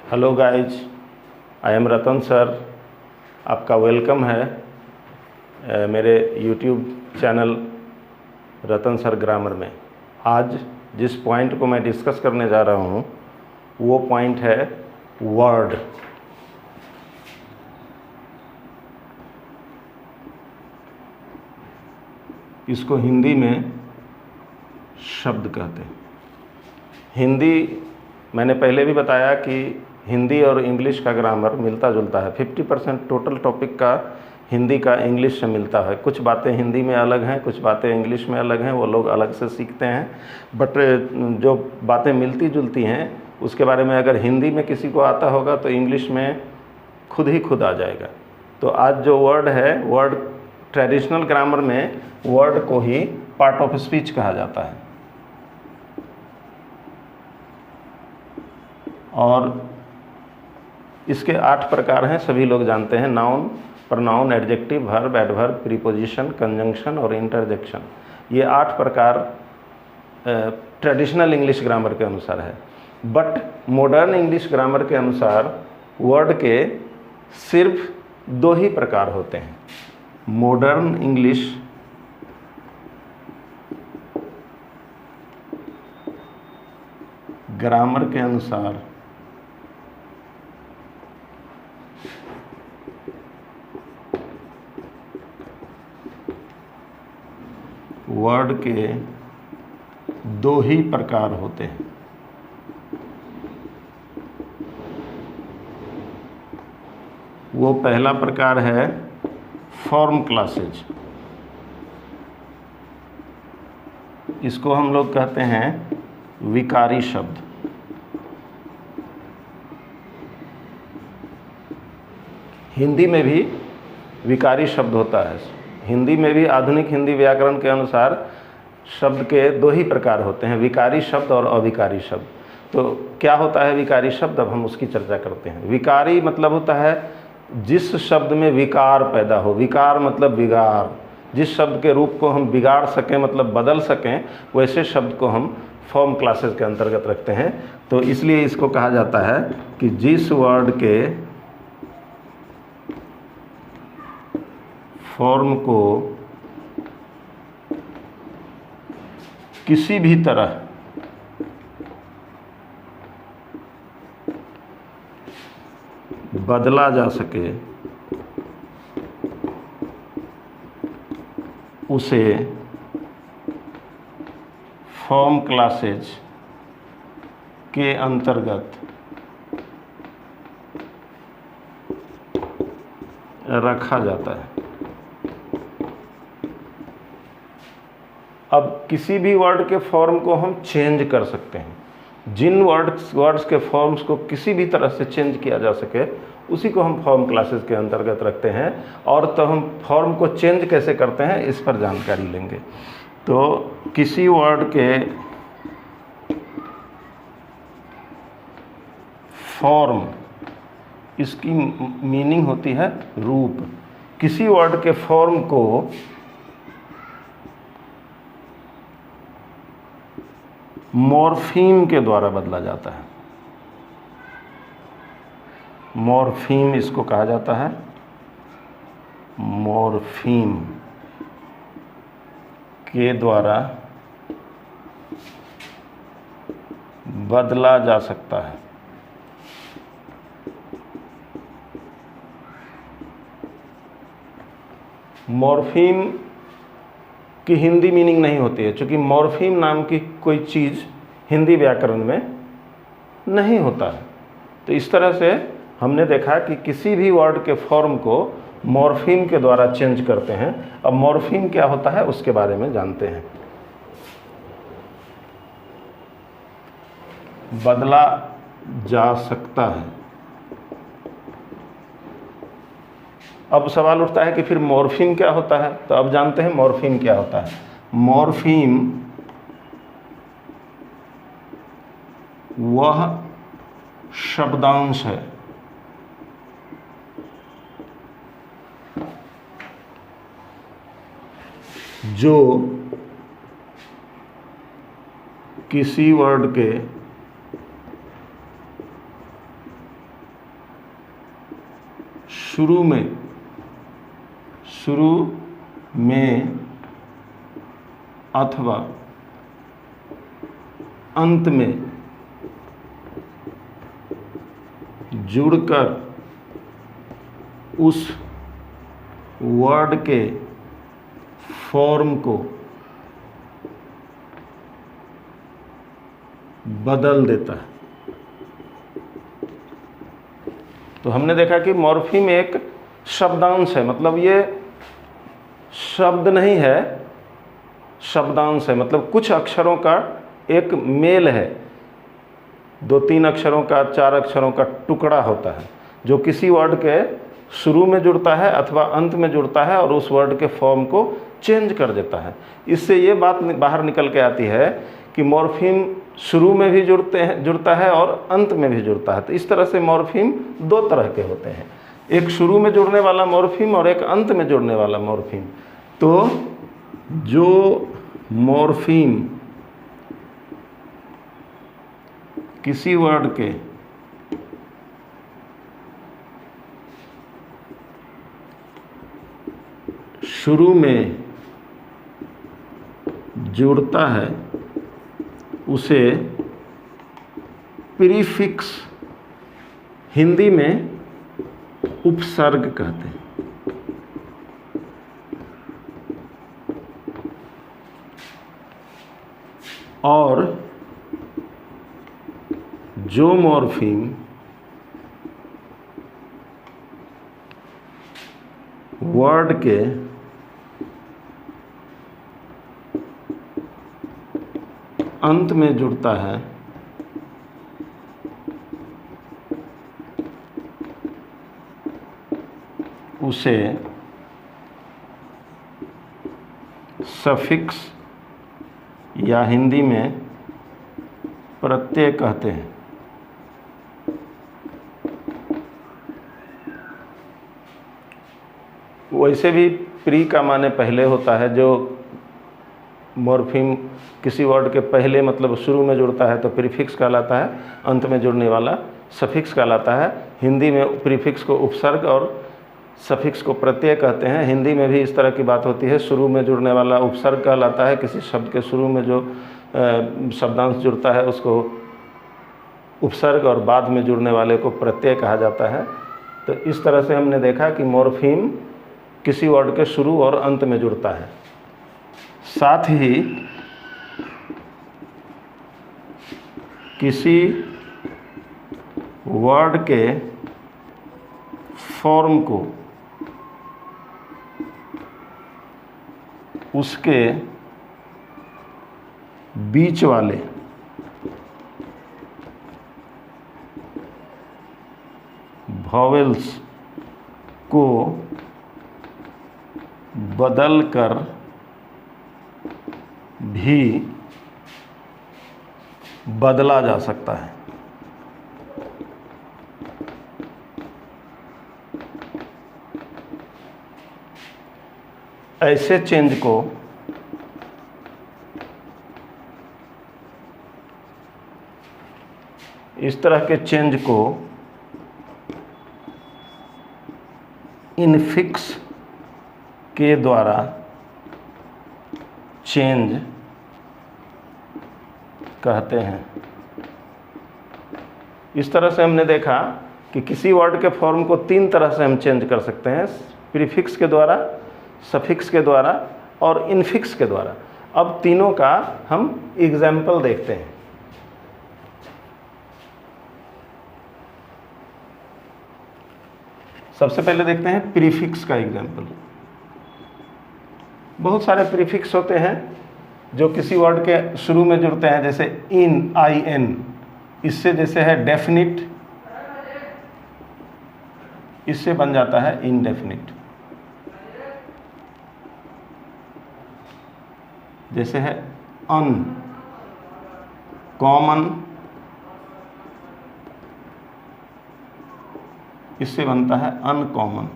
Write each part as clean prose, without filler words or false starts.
Hello guys, I am Ratan sir. आपका welcome है मेरे यूट्यूब चैनल रतन सर ग्रामर में। आज जिस पॉइंट को मैं डिस्कस करने जा रहा हूँ वो पॉइंट है वर्ड। इसको हिंदी में शब्द कहते हैं। हिंदी, मैंने पहले भी बताया कि हिंदी और इंग्लिश का ग्रामर मिलता जुलता है। 50% टोटल टॉपिक का हिंदी का इंग्लिश से मिलता है। कुछ बातें हिंदी में अलग हैं, कुछ बातें इंग्लिश में अलग हैं, वो लोग अलग से सीखते हैं। बट जो बातें मिलती जुलती हैं उसके बारे में अगर हिंदी में किसी को आता होगा तो इंग्लिश में खुद ही खुद आ जाएगा। तो आज जो वर्ड है, वर्ड ट्रेडिशनल ग्रामर में वर्ड को ही पार्ट ऑफ स्पीच कहा जाता है। और इसके 8 प्रकार हैं, सभी लोग जानते हैं। Noun, pronoun, adjective, verb, adverb, preposition, conjunction और इंटरजेक्शन। ये 8 प्रकार ट्रेडिशनल इंग्लिश ग्रामर के अनुसार है। बट मॉडर्न इंग्लिश ग्रामर के अनुसार वर्ड के सिर्फ 2 ही प्रकार होते हैं। मॉडर्न इंग्लिश ग्रामर के अनुसार वर्ड के 2 ही प्रकार होते हैं। वो पहला प्रकार है फॉर्म क्लासेज। इसको हम लोग कहते हैं विकारी शब्द। हिंदी में भी विकारी शब्द होता है। हिंदी में भी आधुनिक हिंदी व्याकरण के अनुसार शब्द के 2 ही प्रकार होते हैं, विकारी शब्द और अविकारी शब्द। तो क्या होता है विकारी शब्द, अब हम उसकी चर्चा करते हैं। विकारी मतलब होता है जिस शब्द में विकार पैदा हो। विकार मतलब बिगाड़। जिस शब्द के रूप को हम बिगाड़ सकें, मतलब बदल सकें, वैसे शब्द को हम फॉर्म क्लासेस के अंतर्गत रखते हैं। तो इसलिए इसको कहा जाता है कि जिस वर्ड के फॉर्म को किसी भी तरह बदला जा सके उसे फॉर्म क्लासेज के अंतर्गत रखा जाता है। अब किसी भी वर्ड के फॉर्म को हम चेंज कर सकते हैं। जिन वर्ड्स के फॉर्म्स को किसी भी तरह से चेंज किया जा सके उसी को हम फॉर्म क्लासेस के अंतर्गत रखते हैं। और तो हम फॉर्म को चेंज कैसे करते हैं इस पर जानकारी लेंगे। तो किसी वर्ड के फॉर्म, इसकी मीनिंग होती है रूप। किसी वर्ड के फॉर्म को मॉर्फीम के द्वारा बदला जाता है। मॉर्फीम इसको कहा जाता है। मॉर्फीम के द्वारा बदला जा सकता है। मॉर्फीम की हिंदी मीनिंग नहीं होती है, क्योंकि मॉर्फीम नाम की कोई चीज़ हिंदी व्याकरण में नहीं होता है। तो इस तरह से हमने देखा कि किसी भी वर्ड के फॉर्म को मॉर्फीम के द्वारा चेंज करते हैं। अब मॉर्फीम क्या होता है उसके बारे में जानते हैं। बदला जा सकता है। अब सवाल उठता है कि फिर मॉर्फीम क्या होता है। तो अब जानते हैं मॉर्फीम क्या होता है। मॉर्फीम वह शब्दांश है जो किसी वर्ड के शुरू में अथवा अंत में जुड़कर उस वर्ड के फॉर्म को बदल देता है। तो हमने देखा कि मॉर्फीम एक शब्दांश है, मतलब ये शब्द नहीं है, शब्दांश है, मतलब कुछ अक्षरों का एक मेल है, 2-3 अक्षरों का, 4 अक्षरों का टुकड़ा होता है जो किसी वर्ड के शुरू में जुड़ता है अथवा अंत में जुड़ता है और उस वर्ड के फॉर्म को चेंज कर देता है। इससे ये बात बाहर निकल के आती है कि मॉर्फीम शुरू में भी जुड़ता है और अंत में भी जुड़ता है। तो इस तरह से मॉर्फीम 2 तरह के होते हैं, एक शुरू में जुड़ने वाला मॉर्फीम और एक अंत में जुड़ने वाला मॉर्फीम। तो जो मॉर्फीम किसी वर्ड के शुरू में जुड़ता है उसे प्रीफिक्स, हिंदी में उपसर्ग कहते हैं। और जो मॉर्फीम वर्ड के अंत में जुड़ता है उसे सफिक्स या हिंदी में प्रत्यय कहते हैं। वैसे भी प्री का माने पहले होता है, जो मॉर्फीम किसी वर्ड के पहले मतलब शुरू में जुड़ता है तो प्रीफिक्स कहलाता है, अंत में जुड़ने वाला सफिक्स कहलाता है। हिंदी में प्रीफिक्स को उपसर्ग और सफिक्स को प्रत्यय कहते हैं। हिंदी में भी इस तरह की बात होती है, शुरू में जुड़ने वाला उपसर्ग कहलाता है, किसी शब्द के शुरू में जो शब्दांश जुड़ता है उसको उपसर्ग और बाद में जुड़ने वाले को प्रत्यय कहा जाता है। तो इस तरह से हमने देखा कि मॉर्फीम किसी वर्ड के शुरू और अंत में जुड़ता है। साथ ही किसी वर्ड के फॉर्म को उसके बीच वाले वॉवेल्स को बदल कर भी बदला जा सकता है। ऐसे चेंज को इस तरह के चेंज को इनफिक्स के द्वारा चेंज कहते हैं। इस तरह से हमने देखा कि किसी वर्ड के फॉर्म को 3 तरह से हम चेंज कर सकते हैं, प्रीफिक्स के द्वारा, सफिक्स के द्वारा और इनफिक्स के द्वारा। अब तीनों का हम एग्जाम्पल देखते हैं। सबसे पहले देखते हैं प्रीफिक्स का एग्जाम्पल। बहुत सारे प्रीफिक्स होते हैं जो किसी वर्ड के शुरू में जुड़ते हैं, जैसे इन, आई एन, इससे जैसे है डेफिनिट, इससे बन जाता है इनडेफिनिट। जैसे है अन, कॉमन, इससे बनता है अनकॉमन।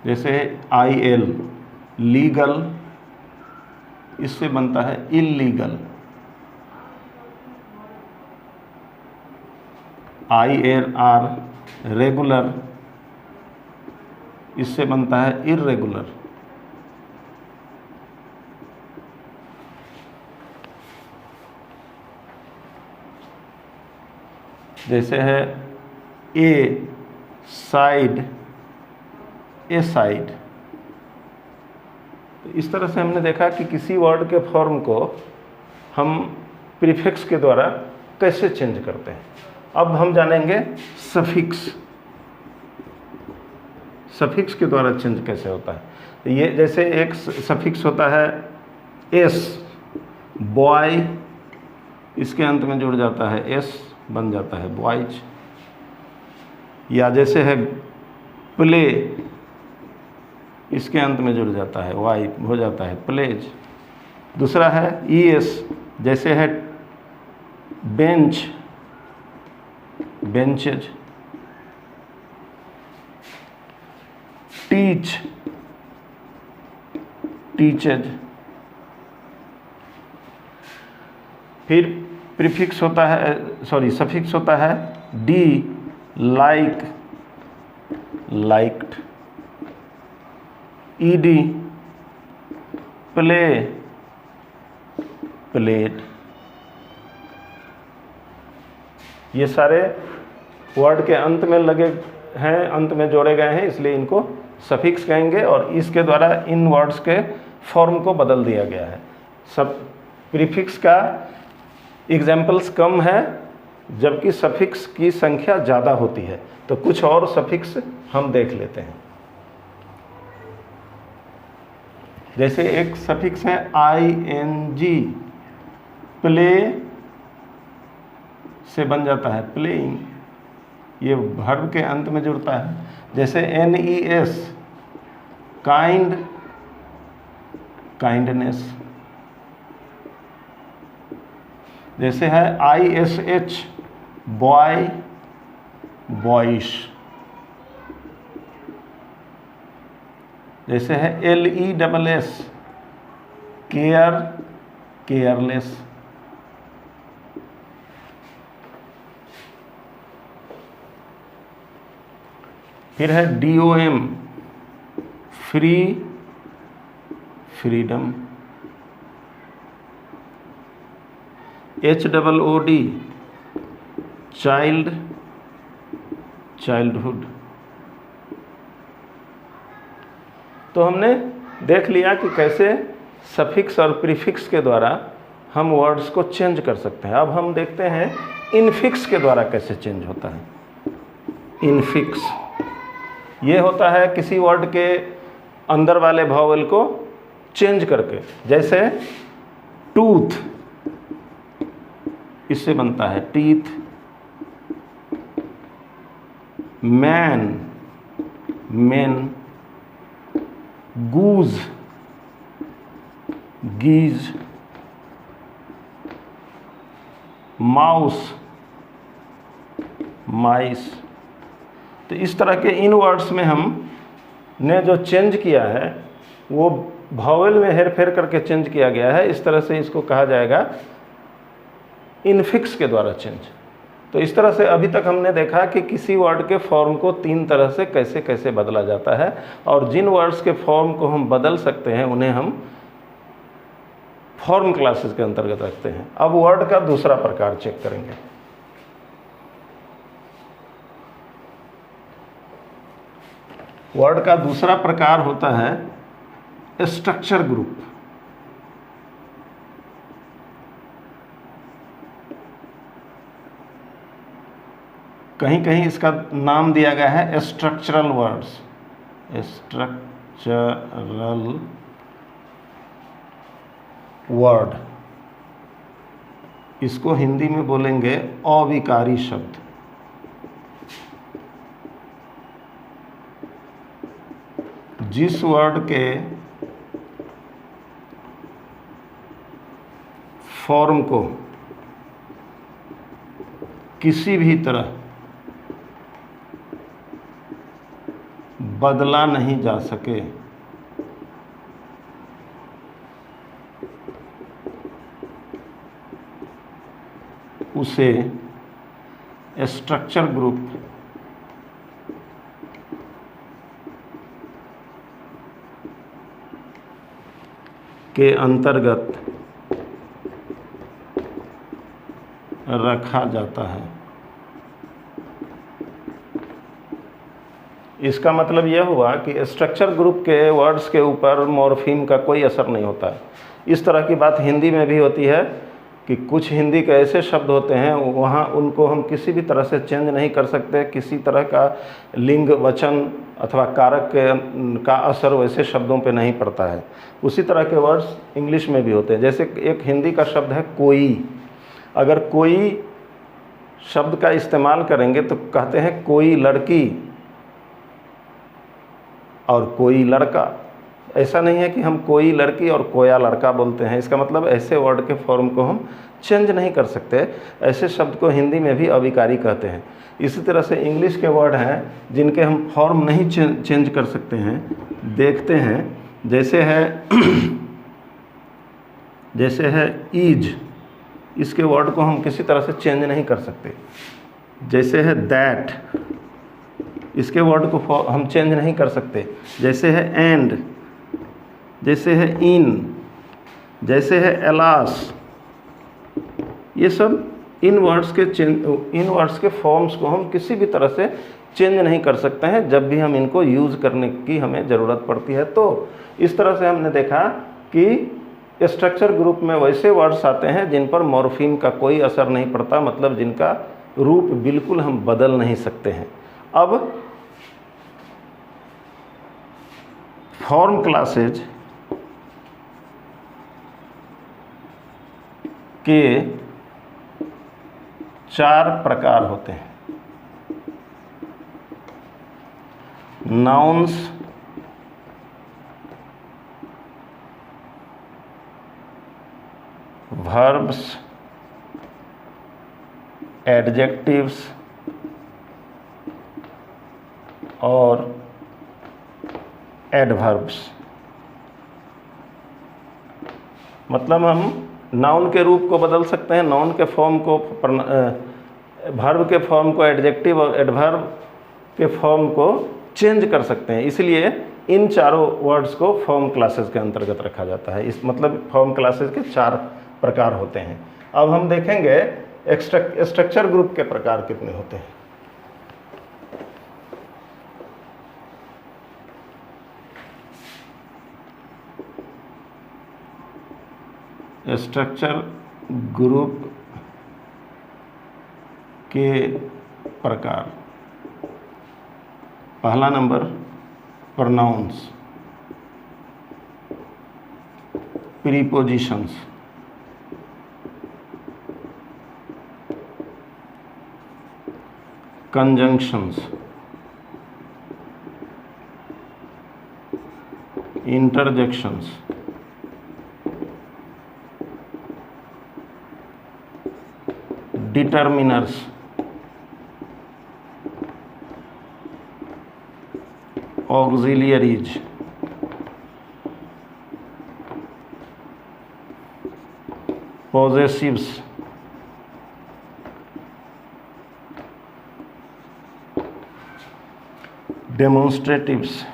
जैसे है आई एल, लीगल, इससे बनता है इलीगल। आई एर आर, रेगुलर, इससे बनता है इर्रेगुलर। जैसे है ए साइड, ए साइड। तो इस तरह से हमने देखा कि किसी वर्ड के फॉर्म को हम प्रीफिक्स के द्वारा कैसे चेंज करते हैं। अब हम जानेंगे सफिक्स, सफिक्स के द्वारा चेंज कैसे होता है। तो ये जैसे एक सफिक्स होता है एस, बॉय, इसके अंत में जुड़ जाता है एस, बन जाता है बॉयज। या जैसे है प्ले, इसके अंत में जुड़ जाता है वाई, हो जाता है प्लेज। दूसरा है ई एस, जैसे है बेंच, बेंचेज। Teach, teaches. फिर प्रीफिक्स होता है, सॉरी सफिक्स होता है D, like, liked. ED, play, played. ये सारे वर्ड के अंत में लगे हैं, अंत में जोड़े गए हैं, इसलिए इनको सफिक्स कहेंगे। और इसके द्वारा इन वर्ड्स के फॉर्म को बदल दिया गया है। सब प्रीफिक्स का एग्जाम्पल्स कम है, जबकि सफिक्स की संख्या ज़्यादा होती है। तो कुछ और सफिक्स हम देख लेते हैं। जैसे एक सफिक्स है ING, प्ले से बन जाता है प्लेइंग, ये वर्ब के अंत में जुड़ता है। जैसे NES, काइंड, काइंडनेस। जैसे है ISH, बॉय, बॉयश। जैसे है LESS, केयर, केयरलेस। फिर है DOM, free, freedom. HOOD, child, childhood. तो हमने देख लिया कि कैसे सफिक्स और प्रीफिक्स के द्वारा हम वर्ड्स को चेंज कर सकते हैं। अब हम देखते हैं इनफिक्स के द्वारा कैसे चेंज होता है। इनफिक्स ये होता है किसी वर्ड के अंदर वाले वॉवेल को चेंज करके। जैसे टूथ, इससे बनता है teeth. Man, men. Goose, geese. Mouse, mice. तो इस तरह के इन वर्ड्स में हम ने जो चेंज किया है वो वॉवेल में हेर फेर करके चेंज किया गया है। इस तरह से इसको कहा जाएगा इनफिक्स के द्वारा चेंज। तो इस तरह से अभी तक हमने देखा कि किसी वर्ड के फॉर्म को 3 तरह से कैसे कैसे बदला जाता है, और जिन वर्ड्स के फॉर्म को हम बदल सकते हैं उन्हें हम फॉर्म क्लासेस के अंतर्गत रखते हैं। अब वर्ड का दूसरा प्रकार चेक करेंगे। वर्ड का दूसरा प्रकार होता है स्ट्रक्चर ग्रुप। कहीं कहीं इसका नाम दिया गया है स्ट्रक्चरल वर्ड्स, स्ट्रक्चरल वर्ड। इसको हिंदी में बोलेंगे अविकारी शब्द। जिस वर्ड के फॉर्म को किसी भी तरह बदला नहीं जा सके, उसे स्ट्रक्चर ग्रुप के अंतर्गत रखा जाता है। इसका मतलब यह हुआ कि स्ट्रक्चर ग्रुप के वर्ड्स के ऊपर मॉर्फीम का कोई असर नहीं होता है। इस तरह की बात हिंदी में भी होती है कि कुछ हिंदी के ऐसे शब्द होते हैं वहाँ उनको हम किसी भी तरह से चेंज नहीं कर सकते, किसी तरह का लिंग वचन अथवा कारक का असर वैसे शब्दों पे नहीं पड़ता है। उसी तरह के वर्ड्स इंग्लिश में भी होते हैं। जैसे एक हिंदी का शब्द है कोई, अगर कोई शब्द का इस्तेमाल करेंगे तो कहते हैं कोई लड़की और कोई लड़का। ऐसा नहीं है कि हम कोई लड़की और कोया लड़का बोलते हैं। इसका मतलब ऐसे वर्ड के फॉर्म को हम चेंज नहीं कर सकते। ऐसे शब्द को हिंदी में भी अविकारी कहते हैं। इसी तरह से इंग्लिश के वर्ड हैं जिनके हम फॉर्म नहीं चेंज कर सकते हैं। देखते हैं, जैसे है ईज, इसके वर्ड को हम किसी तरह से चेंज नहीं कर सकते। जैसे है दैट, इसके वर्ड को हम चेंज नहीं कर सकते। जैसे है एंड, जैसे है इन, जैसे है एलास, ये सब इन वर्ड्स के फॉर्म्स को हम किसी भी तरह से चेंज नहीं कर सकते हैं जब भी हम इनको यूज़ करने की हमें ज़रूरत पड़ती है। तो इस तरह से हमने देखा कि स्ट्रक्चर ग्रुप में वैसे वर्ड्स आते हैं जिन पर मॉर्फीम का कोई असर नहीं पड़ता, मतलब जिनका रूप बिल्कुल हम बदल नहीं सकते हैं। अब फॉर्म क्लासेज के 4 प्रकार होते हैं। नाउन्स, वर्ब्स, एडजेक्टिव्स और एडवर्ब्स। मतलब हम नाउन के रूप को बदल सकते हैं, नाउन के फॉर्म को, वर्ब के फॉर्म को, एडजेक्टिव और एडवर्ब के फॉर्म को चेंज कर सकते हैं। इसलिए इन चारों वर्ड्स को फॉर्म क्लासेस के अंतर्गत रखा जाता है। इस मतलब फॉर्म क्लासेस के 4 प्रकार होते हैं। अब हम देखेंगे स्ट्रक्चर ग्रुप के प्रकार कितने होते हैं। स्ट्रक्चर ग्रुप के प्रकार, पहला number pronouns, prepositions, conjunctions, interjections, determiners, auxiliaries, possessives, demonstratives,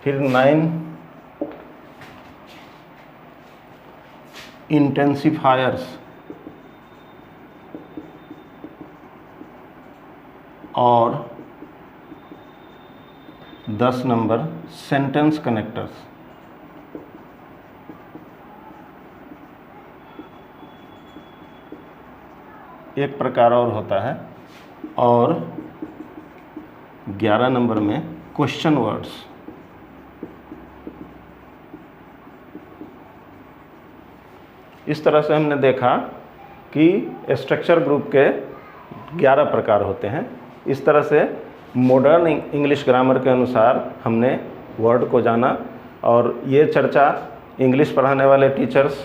फिर 9 इंटेंसिफायर्स और 10 नंबर सेंटेंस कनेक्टर्स। एक प्रकार और होता है, और 11 नंबर में क्वेश्चन वर्ड्स। इस तरह से हमने देखा कि स्ट्रक्चर ग्रुप के 11 प्रकार होते हैं। इस तरह से मॉडर्न इंग्लिश ग्रामर के अनुसार हमने वर्ड को जाना, और ये चर्चा इंग्लिश पढ़ाने वाले टीचर्स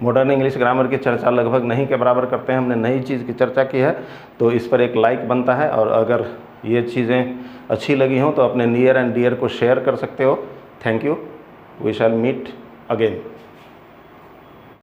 मॉडर्न इंग्लिश ग्रामर की चर्चा लगभग नहीं के बराबर करते हैं। हमने नई चीज़ की चर्चा की है, तो इस पर एक लाइक बनता है, और अगर ये चीज़ें अच्छी लगी हों तो अपने नियर एंड डियर को शेयर कर सकते हो। Thank you, we shall meet again.